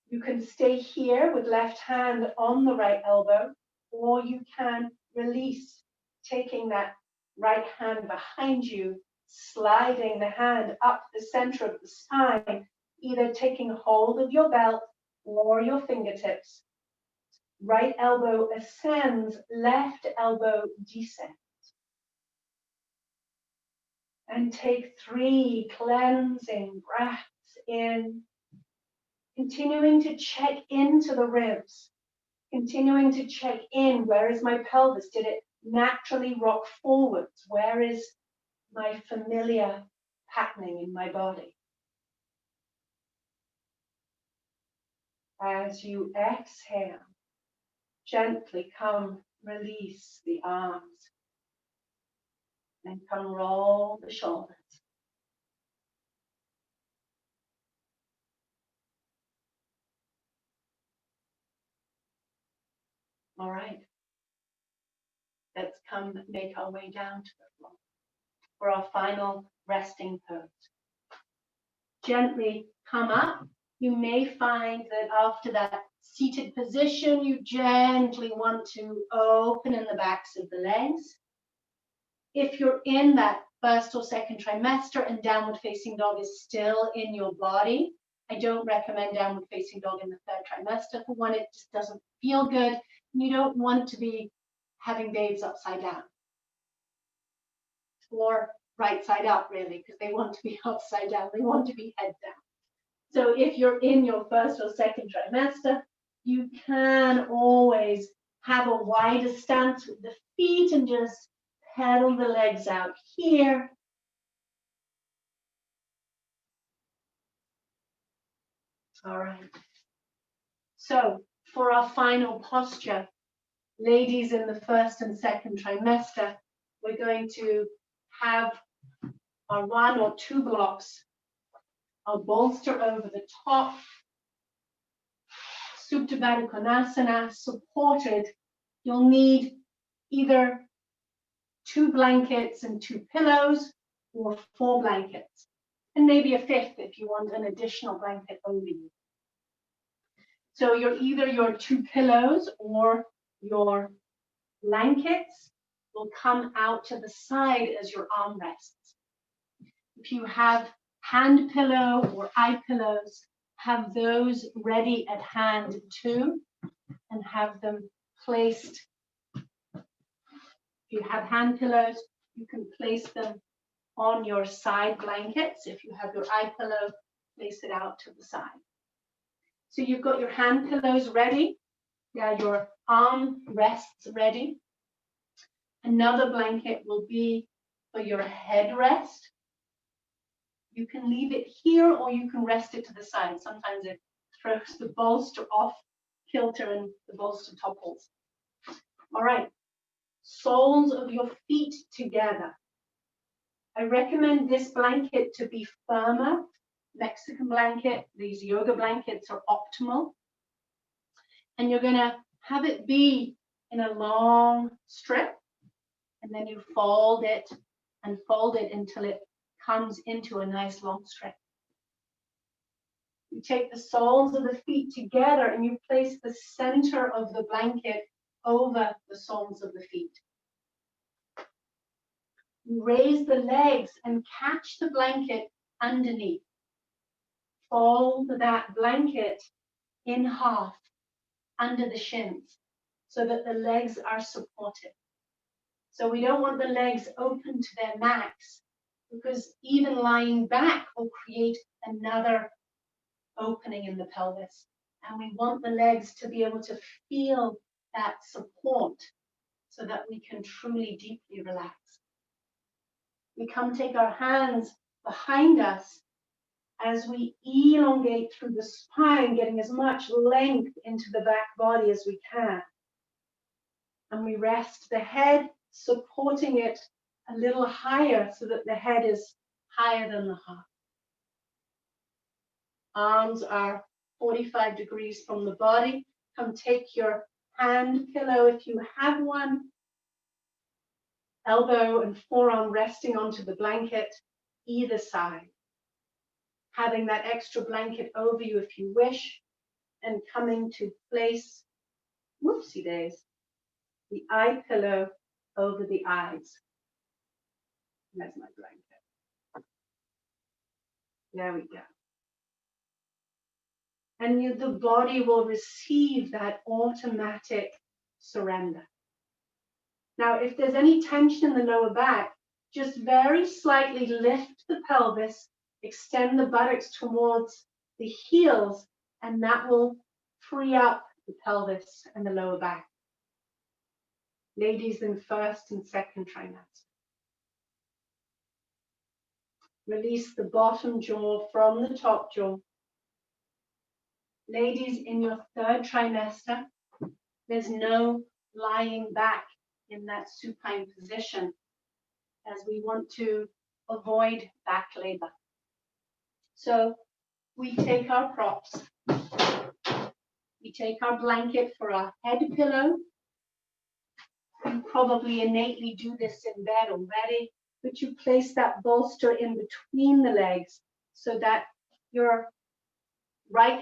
You can stay here with left hand on the right elbow, or you can release, taking that right hand behind you, sliding the hand up the center of the spine, either taking hold of your belt or your fingertips. Right elbow ascends, left elbow descends. And take 3 cleansing breaths in, continuing to check into the ribs, continuing to check in. Where is my pelvis? Did it naturally rock forwards? Where is my familiar happening in my body? As you exhale, gently come release the arms and come roll the shoulders. All right, let's come make our way down to the floor for our final resting pose. Gently come up. You may find that after that seated position, you gently want to open in the backs of the legs. If you're in that first or second trimester and downward facing dog is still in your body, I don't recommend downward facing dog in the third trimester. For one, it just doesn't feel good. And you don't want to be having babes upside down or right side up, really, because they want to be upside down. They want to be head down. So if you're in your first or second trimester, you can always have a wider stance with the feet and just pedal the legs out here. All right. So for our final posture, ladies in the first and second trimester, we're going to have our 1 or 2 blocks of bolster over the top, Supta Baddha Konasana, supported. You'll need either 2 blankets and 2 pillows, or 4 blankets, and maybe a 5th if you want an additional blanket over you. So you're either your 2 pillows or your blankets will come out to the side as your armrests. If you have hand pillow or eye pillows, have those ready at hand too, and have them placed. If you have hand pillows, you can place them on your side blankets. If you have your eye pillow, place it out to the side. So you've got your hand pillows ready, your arm rests ready. Another blanket will be for your head rest. You can leave it here or you can rest it to the side. Sometimes it throws the bolster off kilter and the bolster topples. All right, soles of your feet together. I recommend this blanket to be firmer. Mexican blanket, these yoga blankets are optimal. And you're gonna have it be in a long strip, and then you fold it and fold it until it comes into a nice long strip. You take the soles of the feet together and you place the center of the blanket over the soles of the feet. You raise the legs and catch the blanket underneath. Fold that blanket in half under the shins so that the legs are supported. So we don't want the legs open to their max, because even lying back will create another opening in the pelvis. And we want the legs to be able to feel that support so that we can truly deeply relax. We come take our hands behind us as we elongate through the spine, getting as much length into the back body as we can. And we rest the head, supporting it a little higher so that the head is higher than the heart. Arms are 45 degrees from the body. Come take your hand pillow if you have one, elbow and forearm resting onto the blanket, either side. Having that extra blanket over you if you wish, and coming to place, whoopsie days, the eye pillow over the eyes. There's my blanket. There we go. And the body will receive that automatic surrender. Now, if there's any tension in the lower back, just very slightly lift the pelvis, extend the buttocks towards the heels, and that will free up the pelvis and the lower back. Ladies in first and second trimester. Release the bottom jaw from the top jaw. Ladies in your third trimester, there's no lying back in that supine position, as we want to avoid back labor. So we take our props. We take our blanket for our head pillow. You probably innately do this in bed already, but you place that bolster in between the legs so that your right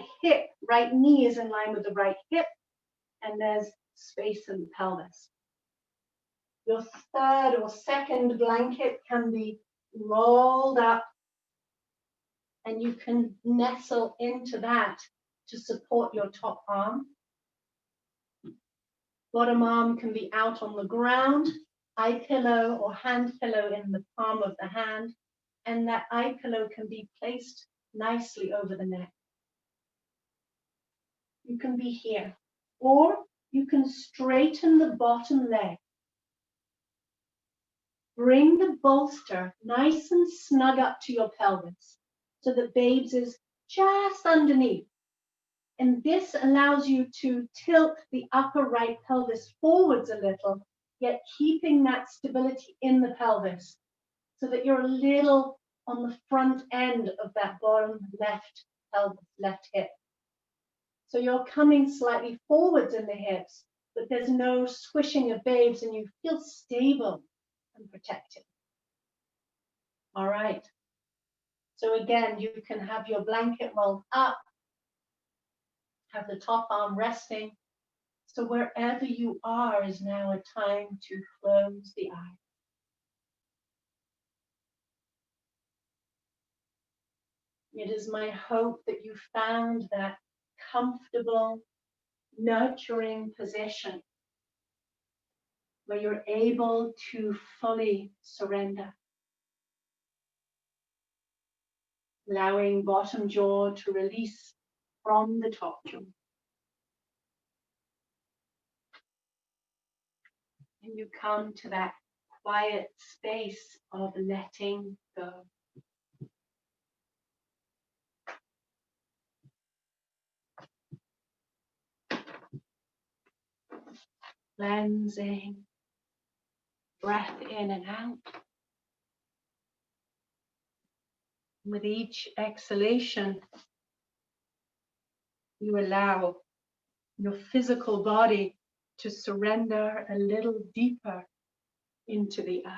knee is in line with the right hip, and there's space in the pelvis. Your third or second blanket can be rolled up, and you can nestle into that to support your top arm. Bottom arm can be out on the ground, eye pillow or hand pillow in the palm of the hand, and that eye pillow can be placed nicely over the neck. You can be here, or you can straighten the bottom leg. Bring the bolster nice and snug up to your pelvis so that babes is just underneath. And this allows you to tilt the upper right pelvis forwards a little, yet keeping that stability in the pelvis so that you're a little on the front end of that bottom left pelvis, left hip. So you're coming slightly forwards in the hips, but there's no squishing of babes, and you feel stable and protected. All right. So again, you can have your blanket rolled up, have the top arm resting. So wherever you are is now a time to close the eye. It is my hope that you found that comfortable, nurturing position where you're able to fully surrender. Allowing bottom jaw to release from the top jaw. And you come to that quiet space of letting go. Cleansing, breath in and out. With each exhalation, you allow your physical body to surrender a little deeper into the earth.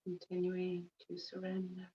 Continuing to surrender.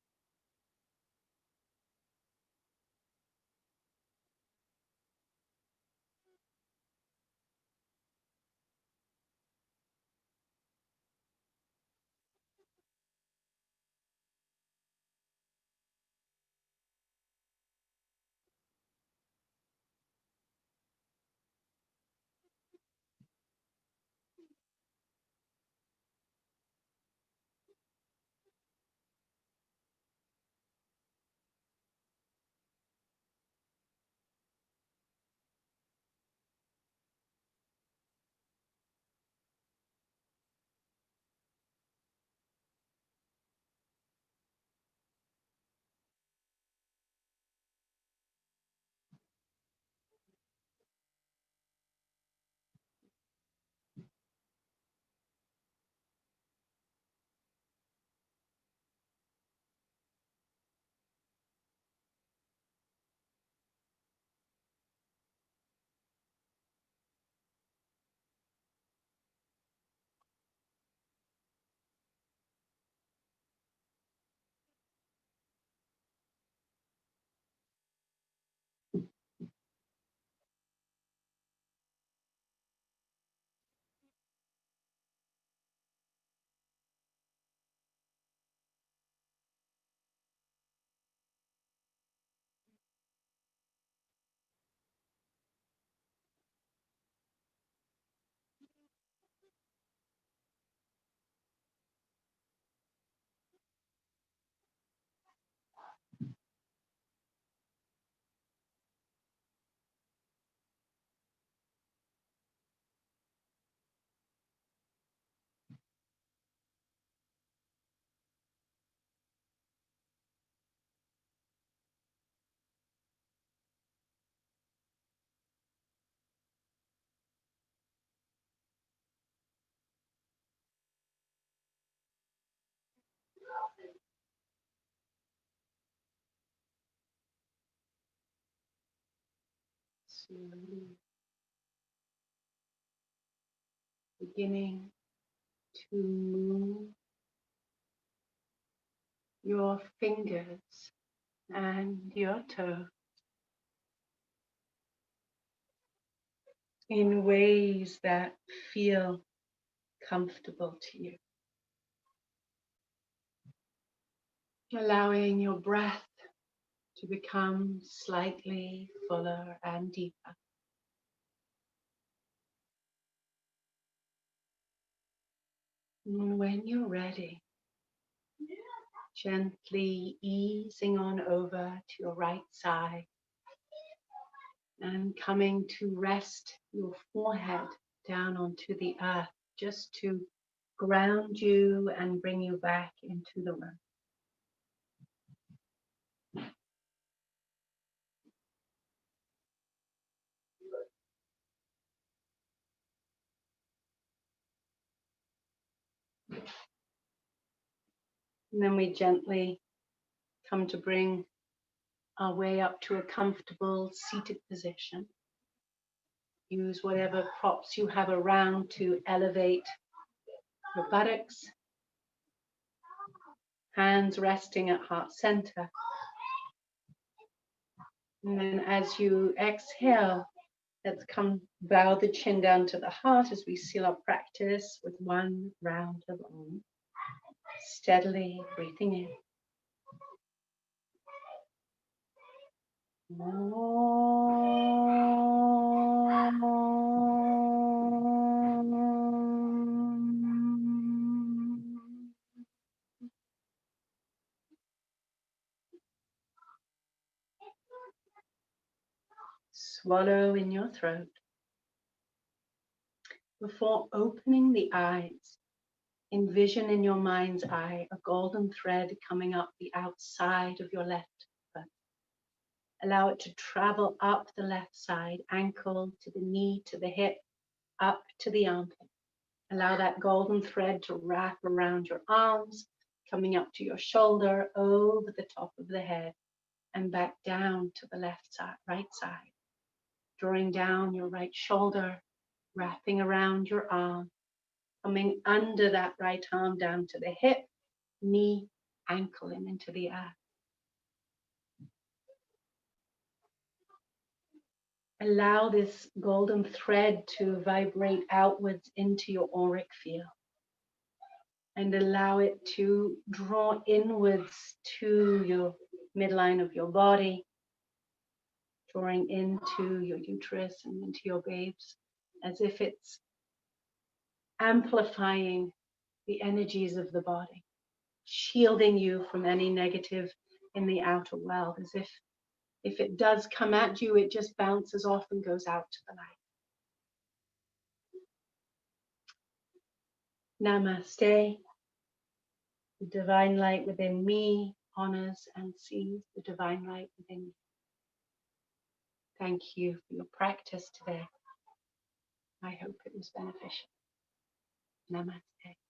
Slowly beginning to move your fingers and your toes in ways that feel comfortable to you. Allowing your breath to become slightly fuller and deeper. And when you're ready, gently easing on over to your right side and coming to rest your forehead down onto the earth, just to ground you and bring you back into the room. And then we gently come to bring our way up to a comfortable seated position. Use whatever props you have around to elevate your buttocks. Hands resting at heart center. And then as you exhale, let's come bow the chin down to the heart as we seal our practice with one round of Om. Steadily breathing in. Swallow in your throat. Before opening the eyes, envision in your mind's eye a golden thread coming up the outside of your left foot. Allow it to travel up the left side, ankle to the knee, to the hip, up to the armpit. Allow that golden thread to wrap around your arms, coming up to your shoulder, over the top of the head, and back down to the left side, right side. Drawing down your right shoulder, wrapping around your arm, coming under that right arm down to the hip, knee, ankle, and into the earth. Allow this golden thread to vibrate outwards into your auric field. And allow it to draw inwards to your midline of your body, drawing into your uterus and into your babes, as if it's amplifying the energies of the body, shielding you from any negative in the outer world, as if it does come at you, it just bounces off and goes out to the light. Namaste. The divine light within me honors and sees the divine light within you. Thank you for your practice today. I hope it was beneficial. Namaste.